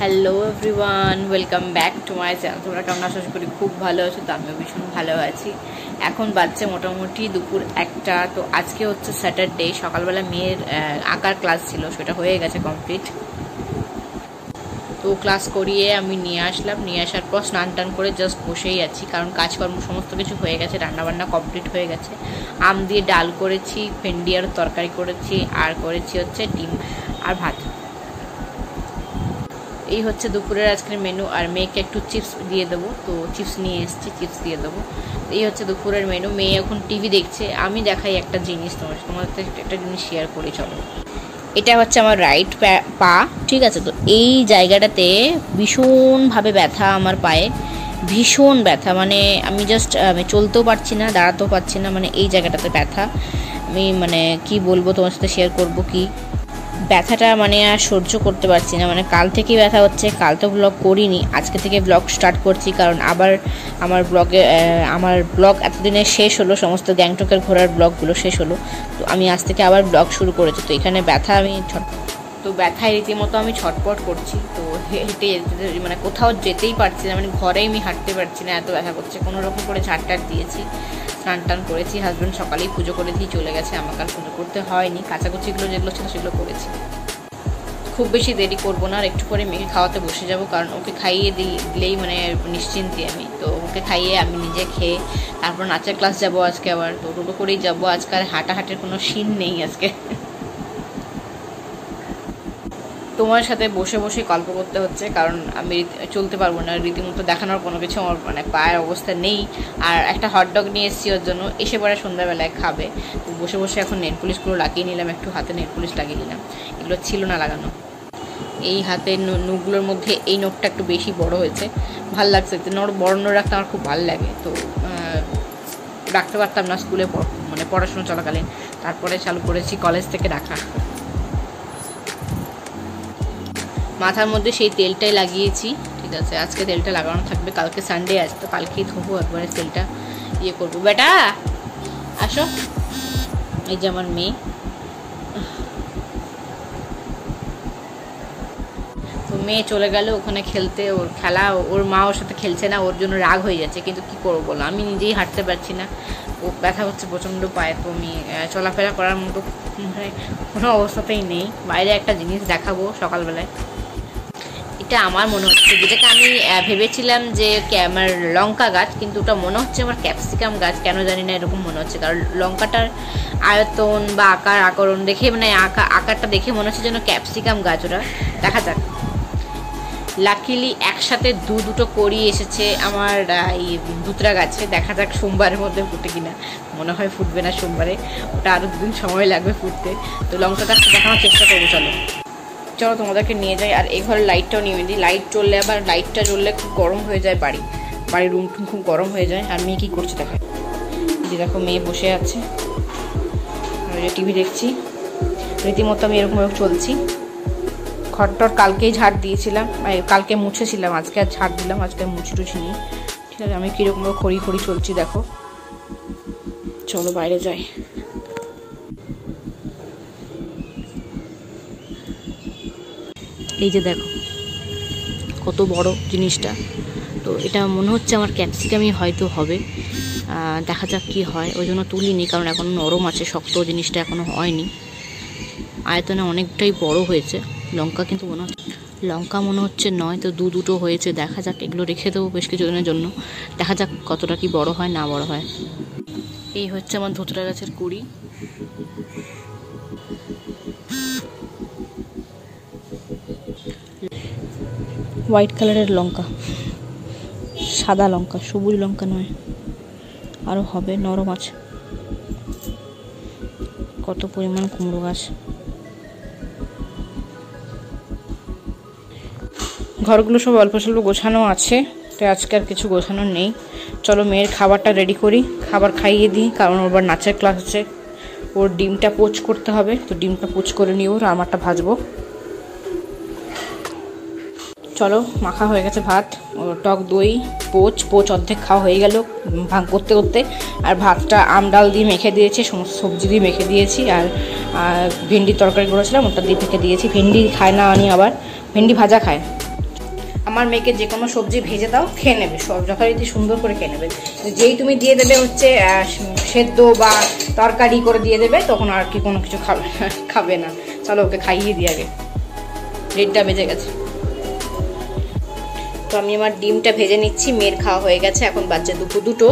Hello everyone, welcome back to my channel. তোমরা কেমন আশা করি খুব ভালো আছো। তো আমিও ভীষণ ভালো আছি। এখন বাজছে মোটামুটি দুপুর 1টা। তো আজকে হচ্ছে স্যাটারডে। সকালবেলা মেয়ের আঁকার ক্লাস ছিল, সেটা হয়ে গেছে কমপ্লিট। তো ক্লাস করিয়ে আমি নিয়ে আসলাম। নিয়ে আসার পর স্নান টান করে জাস্ট বসেই আছি, কারণ কাজকর্ম সমস্ত কিছু হয়ে গেছে, রান্নাবান্না কমপ্লিট হয়ে গেছে। আম দিয়ে ডাল করেছি, ভেন্ডি আর তরকারি করেছি, আর করেছি হচ্ছে ডিম আর ভাত। এই হচ্ছে দুপুরের আজকের মেনু। আর মেয়েকে একটু চিপস দিয়ে দেবো, তো চিপস নিয়ে এসেছি, চিপস দিয়ে দেবো। এই হচ্ছে দুপুরের মেনু। মেয়ে এখন টিভি দেখছে। আমি দেখাই একটা জিনিস, তোমাদের একটা জিনিস শেয়ার করি, চলো। এটা হচ্ছে আমার রাইট পা, ঠিক আছে? তো এই জায়গাটাতে ভীষণভাবে ব্যথা আমার পায়ে, ভীষণ ব্যথা। মানে আমি আমি চলতেও পারছি না, দাঁড়াতেও পারছি না। মানে এই জায়গাটাতে ব্যথা। আমি কি বলবো, তোমার সাথে শেয়ার করবো কি ব্যথাটা, আর সহ্য করতে পারছি না। কাল থেকেই ব্যথা হচ্ছে। কাল তো ব্লগ করিনি, আজকে থেকে ব্লগ স্টার্ট করছি, কারণ আবার আমার ব্লগ এতদিনে শেষ হলো, সমস্ত গ্যাংটকের ঘোরার ব্লগগুলো শেষ হলো। তো আমি আজ থেকে আবার ব্লগ শুরু করেছি। তো এখানে ব্যথা, ব্যথায় রীতিমতো আমি ছটপট করছি। তো হেঁটে কোথাও যেতেই পারছি না, ঘরেই আমি হাঁটতে পারছি না, এত ব্যথা করছে। কোনো রকম করে ঝাড়টার দিয়েছি, স্নান টান করেছি। হাজব্যান্ড সকালেই পুজো করে দিয়ে চলে গেছে, আমাকে আর পুজো করতে হয়নি। কাচাকুচিগুলো যেগুলো ছিল সেগুলো করেছি। খুব বেশি দেরি করবো না, আর একটু করে মেয়েকে খাওয়াতে বসে যাব, কারণ ওকে খাইয়ে দিলেই নিশ্চিন্তি আমি। তো ওকে খাইয়ে আমি নিজে খেয়ে তারপর নাচের ক্লাস যাব আজকে আবার। তো টোটো করেই যাবো আজকে, আর হাঁটাহাঁটির কোনো সিন নেই আজকে। তোমার সাথে বসে বসে গল্প করতে হচ্ছে, কারণ আমি চলতে পারবো না রীতিমতো। দেখানোর কোনো কিছু আমার পায়ের অবস্থা নেই। আর একটা হটডগ নিয়ে এসেছি ওর জন্য, এসে পরে সন্ধ্যাবেলায় খাবে। তো বসে বসে এখন নেল পুলিশগুলো লাগিয়ে নিলাম, একটু হাতে নেল পুলিশ লাগিয়ে নিলাম। এগুলো ছিল না লাগানো। এই হাতের নখগুলোর মধ্যে এই নখটা একটু বেশি বড় হয়েছে, ভাল লাগছে। বড় নখ রাখতে আমার খুব ভালো লাগে। তো রাখতে পারতাম না স্কুলে, পড়াশোনা চলাকালীন। তারপরে চালু করেছি কলেজ থেকে রাখা। মাথার মধ্যে সেই তেলটাই লাগিয়েছি, ঠিক আছে? আজকে তেলটা লাগানো থাকবে, কালকে সানডে আছে, তো কালকেই ধোবো একবারে তেলটা, করবো। বেটা আসো, এই যে আমার মেয়ে। তো মেয়ে চলে গেল ওখানে খেলতে, ওর খেলা, ওর মা ওর সাথে খেলছে না, ওর জন্য রাগ হয়ে যাচ্ছে। কিন্তু কি করবো বলো, আমি নিজেই হাঁটতে পারছি না, ও ব্যথা হচ্ছে প্রচণ্ড পায়ে। তো আমি চলাফেরা করার মতো কোনো অবস্থাতেই নেই। বাইরে একটা জিনিস দেখাবো সকালবেলায়, এটা আমার মনে হচ্ছে, যেটাকে আমি ভেবেছিলাম যে আমার লঙ্কা গাছ, কিন্তু ওটা মনে হচ্ছে আমার ক্যাপসিকাম গাছ। কেন জানি না এরকম মনে হচ্ছে, কারণ লঙ্কাটার আয়তন বা আকরণ দেখে, আকারটা দেখে মনে হচ্ছে যেন ক্যাপসিকাম গাছ। ওটা দেখা যাক। লাকিলি একসাথে দুটো করি এসেছে আমার এই দুতরা গাছে। দেখা যাক সোমবারের মধ্যে ফুটে কিনা। মনে হয় ফুটবে না সোমবারে, ওটা আরও 2 দিন সময় লাগবে ফুটতে। তো লঙ্কা গাছটা দেখানোর চেষ্টা করবো, চলো চলো তোমাদেরকে নিয়ে যাই। আর এই ঘরের লাইটটাও নিয়ে দিই, লাইট জ্বললে আবার, লাইটটা জ্বললে খুব গরম হয়ে যায়, বাড়ির রুম টুম খুব গরম হয়ে যায়। আর মেয়ে কী করছে দেখো, যে দেখো মেয়ে বসে আছে, টিভি দেখছি। রীতিমতো আমি এরকম চলছি। ঘরটার কালকেই ঝাড় দিয়েছিলাম, কালকে মুছেছিলাম, আজকে আর ঝাড় দিলাম, আজকে মুছে টুছি নিই, ঠিক আছে? আমি কীরকম খড়ি চলছি দেখো। চলো বাইরে যাই। এই যে দেখো কত বড় জিনিসটা। তো এটা মনে হচ্ছে আমার ক্যাপসিকামই হয়তো হবে, দেখা যাক কি হয়। ওই জন্য তুলিনি, কারণ এখন নরম আছে, শক্ত জিনিসটা এখনও হয়নি। আয়তনে অনেকটাই বড় হয়েছে। লঙ্কা কিন্তু লঙ্কা মনে হচ্ছে নয়, তো দুটো হয়েছে। দেখা যাক, এগুলো রেখে দেবো বেশ কিছুদিনের জন্য, দেখা যাক কতটা কি বড় হয় না বড় হয়। এই হচ্ছে আমার ধুতরা গাছের কুড়ি। হোয়াইট কালারের লঙ্কা, সাদা লঙ্কা, সবুজ লঙ্কা নয়। আরও হবে, নরম আছে। কত পরিমাণ কুমড়ো গাছ। ঘরগুলো সব অল্প স্বল্প গোছানো আছে, তো আজকে আর কিছু গোছানো নেই। চলো মেয়ের খাবারটা রেডি করি, খাবার খাইয়ে দিই, কারণ ওর আবার নাচের ক্লাস আছে। ওর ডিমটা পোচ করতে হবে, তো ডিমটা পোচ করে নিয়ে ওর আমারটা ভাজবো। চলো, মাখা হয়ে গেছে ভাত, টক দই, পোচ অর্ধেক খাওয়া হয়ে গেল ভাগ করতে করতে। আর ভাতটা আম ডাল দিয়ে মেখে দিয়েছি, সমস্ত সবজি দিয়ে মেখে দিয়েছি। আর ভেন্ডির তরকারি করেছিলাম, ওটা দিয়ে মেখে দিয়েছি। ভেন্ডি খায় না, আনি আবার ভেন্ডি ভাজা খায়। আমার মেয়েকে যে কোনো সবজি ভেজে দাও, খেয়ে নেবে, সব যথারীতি সুন্দর করে খেয়ে নেবে। যেই তুমি দিয়ে দেবে হচ্ছে সেদ্ধ বা তরকারি করে দিয়ে দেবে, তখন আর কি কোনো কিছু খাবে না। চলো ওকে খাইয়ে দিয়ে আগে, 1:30 বেজে গেছে। তো আমি আমার ডিমটা ভেজে নিচ্ছি, মেয়ের খাওয়া হয়ে গেছে, এখন বাজে 2:00।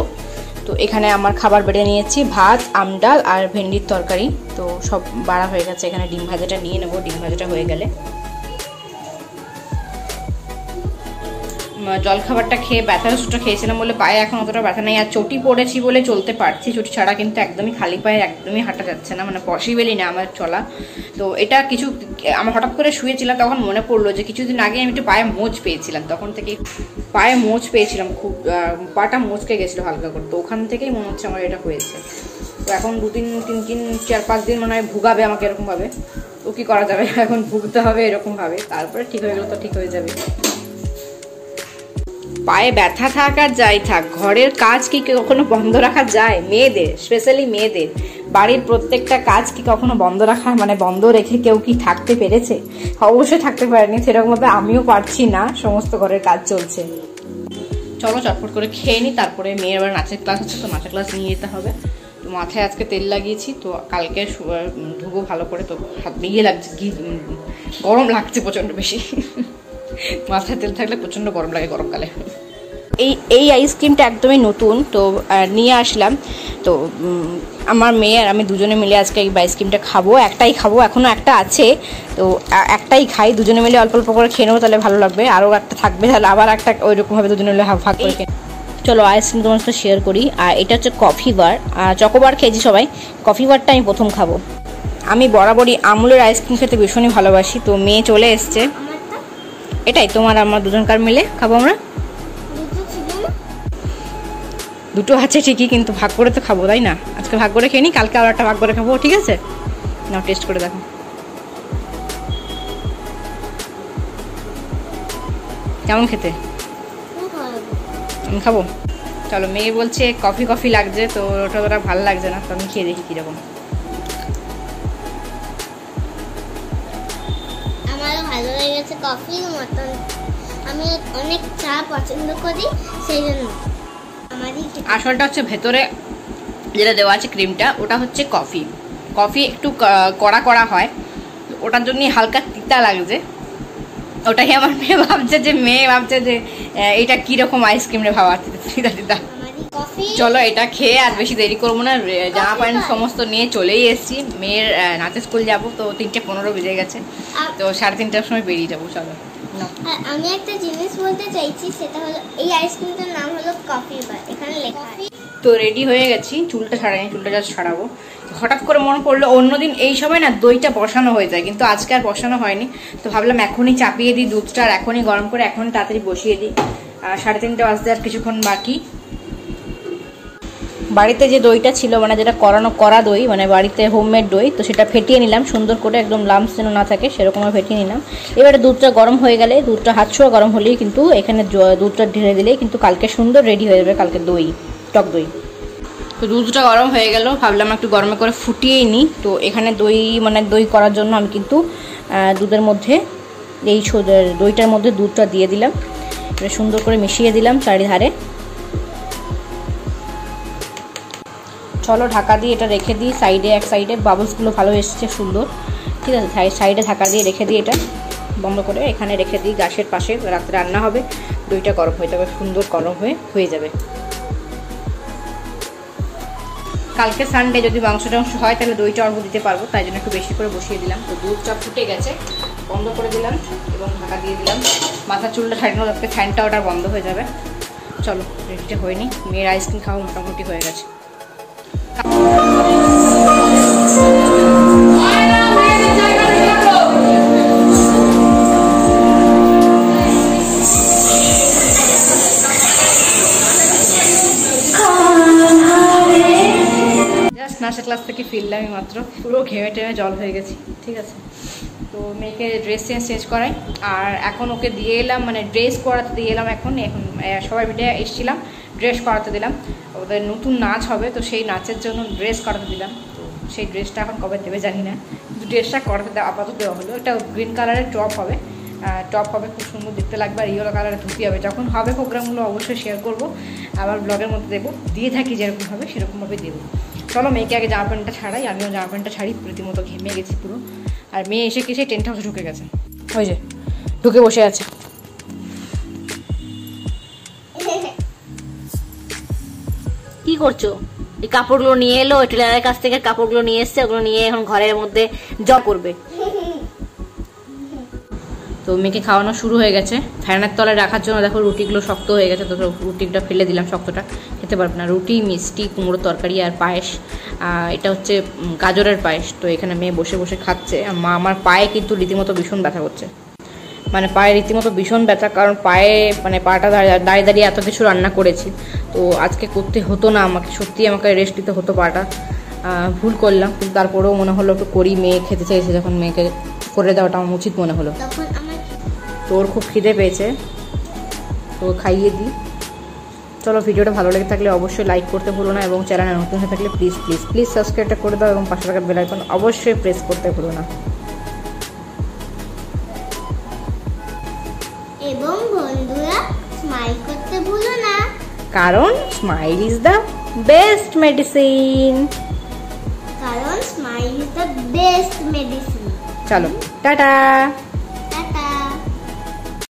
তো এখানে আমার খাবার বেড়ে নিয়েছি, ভাত, আমডাল আর ভেন্ডির তরকারি। তো সব বাড়া হয়ে গেছে, এখানে ডিম ভাজাটা নিয়ে নেবো। ডিম ভাজাটা হয়ে গেলে জলখাবারটা খেয়ে ব্যথার ওষুধটা খেয়েছিলাম বলে পায়ে এখন অতটা ব্যথা নেই। আর চটি পড়েছি বলে চলতে পারছি, চটি ছাড়া কিন্তু একদমই খালি পায়ে একদমই হাঁটা যাচ্ছে না, মানে পসিবলই না আমার চলা। তো এটা কিছু আমার হঠাৎ করে শুয়েছিলাম, তখন মনে পড়লো যে কিছুদিন আগে আমি একটু পায়ে মোচ পেয়েছিলাম, তখন থেকেই পায়ে মোচ পেয়েছিলাম, খুব পাটা মোচকে গেছিলো হালকা করে। তো ওখান থেকেই মনে হচ্ছে আমার এটা হয়েছে। তো এখন 4-5 দিন মনে হয় ভুগাবে আমাকে এরকমভাবে। তো কি করা যাবে, এখন ভুগতে হবে এরকমভাবে, তারপরে ঠিক হয়ে গেলে তো ঠিক হয়ে যাবে। পায়ে ব্যথা থাক আর যাই থাক, ঘরের কাজ কি কখনো বন্ধ রাখা যায়? মেয়েদের, স্পেশালি মেয়েদের বাড়ির প্রত্যেকটা কাজ কি কখনো বন্ধ রাখা, মানে বন্ধ রেখে কেউ কি থাকতে পেরেছে? অবশ্যই থাকতে পারেনি, সেরকমভাবে আমিও পারছি না, সমস্ত ঘরের কাজ চলছে। চলো চটপট করে খেয়ে নিই, তারপরে মেয়ের আবার নাচের ক্লাস আছে, তো নাচের ক্লাস নিয়ে যেতে হবে। তো মাথায় আজকে তেল লাগিয়েছি, তো কালকে ধুবো ভালো করে। তো হাত ইয়ে লাগছে, গরম লাগছে প্রচণ্ড বেশি। মাথায় তেল থাকলে প্রচণ্ড গরম লাগে গরমকালে। এই আইসক্রিমটা একদমই নতুন, তো নিয়ে আসলাম। তো আমার মেয়ে আর আমি দুজনে মিলে আজকে এই আইসক্রিমটা খাবো। একটাই খাবো, এখনও একটা আছে, তো একটাই খাই। দুজনে মিলে অল্প অল্প করে খেয়ে নেবো, তাহলে ভালো লাগবে। আরও একটা থাকবে, তাহলে আবার একটা ওইরকমভাবে দুজনে মিলে ভাগ করে খেয়ে। চলো আইসক্রিম তোমার সাথে শেয়ার করি। আর এটা হচ্ছে কফি বার, চকোবার খেয়েছি সবাই, কফি বারটা আমি প্রথম খাবো। আমি বরাবরই আমুলের আইসক্রিম খেতে ভীষণই ভালোবাসি। তো মেয়ে চলে এসছে, এটাই তোমার আমার দুজনকার মিলে খাবো আমরা। দুটো আছে ঠিকই, কিন্তু ভাগ করে তো খাবো, তাই না? আজকে ভাগ করে খেয়ে নি, কালকে আবার একটা ভাগ করে খাবো, ঠিক আছে? নাও টেস্ট করে দেখো কেমন খেতে। আমি খাবো। চলো, মেয়ে বলছে কফি কফি লাগছে, তো ওটা ওটা ভালো লাগছে না, তো আমি খেয়ে দেখি কিরকম। আমারও ভালো লেগেছে, কফির মতন। আমি অনেক চা পছন্দ করি, সেই জন্য আসলটা হচ্ছে ভেতরে যেটা দেওয়া আছে ক্রিমটা, ওটা হচ্ছে কফি। কফি একটু কড়া কড়া হয়, ওটার জন্যই হালকা তিতা লাগছে। ওটাই আমার মেয়ে ভাবছে যে এটা কিরকম আইসক্রিম রে, ভাবা তিতা তিতা। চলো এটা খেয়ে আর বেশি দেরি করবো না, জামা প্যান্ট সমস্ত নিয়ে চলেই এসেছি। মেয়ের নাচের স্কুল যাবো, তো 3:15 বেজে গেছে, তো 3:30টার সময় বেরিয়ে যাবো। চলো। আমি একটা জিনিস বলতে চাইছি, সেটা হলো এই আইসক্রিমটার নাম হলো কফি বার, এখানে লেখা আছে। তো রেডি হয়ে গেছি, চুলটা ছাড়াইনি, চুলটা জাস্ট ছাড়াবো। হঠাৎ করে মনে পড়লো অন্যদিন এই সময় না দইটা বসানো হয়ে যায়, কিন্তু আজকে আর বসানো হয়নি। তো ভাবলাম এখনই চাপিয়ে দিই দুধটা, আর এখনই গরম করে এখনই তাড়াতাড়ি বসিয়ে দিই। 3:30 বাজতে আর কিছুক্ষণ বাকি। বাড়িতে যে দইটা ছিল, মানে যেটা করা দই, মানে বাড়িতে হোমমেড দই, তো সেটা ফেটিয়ে নিলাম সুন্দর করে, একদম লাম্পস যেন না থাকে সেরকমভাবে ফেটিয়ে নিলাম। এবারে দুধটা গরম হয়ে গেলে, দুধটা হাত ছোঁয়া গরম হলেই কিন্তু এখানে দুধটা ঢেলে দিলেই কিন্তু কালকে সুন্দর রেডি হয়ে যাবে, কালকে দই, টক দই। তো দুধটা গরম হয়ে গেল, ভাবলাম একটু গরমে করে ফুটিয়েই নিই। তো এখানে দই করার জন্য আমি কিন্তু দুধের মধ্যে এই দইটার মধ্যে দুধটা দিয়ে দিলাম, সুন্দর করে মিশিয়ে দিলাম চারিধারে। চলো ঢাকা দিয়ে এটা রেখে দিই সাইডে, এক সাইডে বাবলসগুলো ভালো এসছে সুন্দর, ঠিক আছে? সাইডে ঢাকা দিয়ে রেখে দিই, এটা বন্ধ করে এখানে রেখে দিই গ্যাসের পাশে। রাত্রে রান্না হবে, দইটা গরম হয়ে যাবে, সুন্দর গরম হয়ে যাবে। কালকে সানডে যদি মাংস হয় তাহলে দইটা অল্প দিতে পারবো, তাই জন্য একটু বেশি করে বসিয়ে দিলাম। তো দুধটা ফুটে গেছে, বন্ধ করে দিলাম এবং ঢাকা দিয়ে দিলাম। মাথার চুলটা ছাড়ানো যাতে ফ্যানটা ওটা বন্ধ হয়ে যাবে। চলো রেডিটা হয়নি, মেয়ের আইসক্রিম খাওয়া মোটামুটি হয়ে গেছে। নাচের ক্লাস থেকে ফিরলাম মাত্র, পুরো ঘেমে টেমে জল হয়ে গেছি, ঠিক আছে? তো মেয়েকে ড্রেস চেঞ্জ করাই, আর এখন ওকে দিয়ে এলাম, মানে ড্রেস করাতে দিয়ে এলাম। এখন সবাই মিলে এসেছিলাম, ড্রেস করাতে দিলাম। ওদের নতুন নাচ হবে, তো সেই নাচের জন্য ড্রেস করাতে দিলাম। তো সেই ড্রেসটা এখন কবে দেবে জানি না, কিন্তু ড্রেসটা করাতে আপাতত দেওয়া হলো। একটা গ্রিন কালারের টপ হবে, টপ হবে, খুব সুন্দর দেখতে লাগবে, আর ইয়েলো কালারের ধুতি হবে। যখন হবে প্রোগ্রামগুলো অবশ্যই শেয়ার করবো, আবার ব্লগের মধ্যে দেবো, দিয়ে থাকি যেরকম হবে সেরকমভাবে দেবো। চলো মেয়েকে আগে জামা প্যান্টটা ছাড়াই, আমিও জামা প্যান্টটা ছাড়ি, রীতিমতো ঘেমে গেছি পুরো। আর মেয়ে এসে কেসে টেন্ট হাউসে ঢুকে গেছে, ওই যে ঢুকে বসে আছে। কি করছো? এই কাপড়গুলো নিয়ে এলো, টেলারের কাছ থেকে কাপড়গুলো নিয়ে এসছে, ওগুলো নিয়ে এখন ঘরের মধ্যে করবে। তো মেয়েকে খাওয়ানো শুরু হয়ে গেছে। ফ্যানের তলায় রাখার জন্য দেখো রুটিগুলো শক্ত হয়ে গেছে, তো রুটিটা ফেলে দিলাম, শক্তটা খেতে পারবে না। রুটি, মিষ্টি, কুমড়োর তরকারি আর পায়েস। এটা হচ্ছে গাজরের পায়েস। তো এখানে মেয়ে বসে বসে খাচ্ছে। মা আমার পায়ে কিন্তু রীতিমতো ভীষণ ব্যথা করছে, মানে পায়ে রীতিমতো ভীষণ ব্যথা, কারণ পায়ে মানে পাটা দাঁড়িয়ে দাঁড়িয়ে এত কিছু রান্না করেছি, তো আজকে করতে হতো না আমাকে, সত্যি আমাকে রেস্ট দিতে হতো পাটা। ভুল করলাম, কিন্তু তারপরেও মনে হলো একটু করি, মেয়ে খেতে চাইছে যখন মেয়েকে করে দেওয়াটা আমার উচিত মনে হলো। তোর খুব খিদে পেয়েছে, তো খাইয়ে দিই। চলো, ভিডিওটা ভালো লেগে থাকলে অবশ্যই লাইক করতে ভুলো না, এবং চ্যানেলে নতুন হয়ে থাকলে প্লিজ প্লিজ প্লিজ সাবস্ক্রাইবটা করে দাও, এবং পাশে থাকা বেল আইকন অবশ্যই প্রেস করতে ভুলো না। এবং বন্ধুরা স্মাইল করতে ভুলো না, কারণ smile is the best medicine. কারণ smile is the best medicine. চলো, টাটা।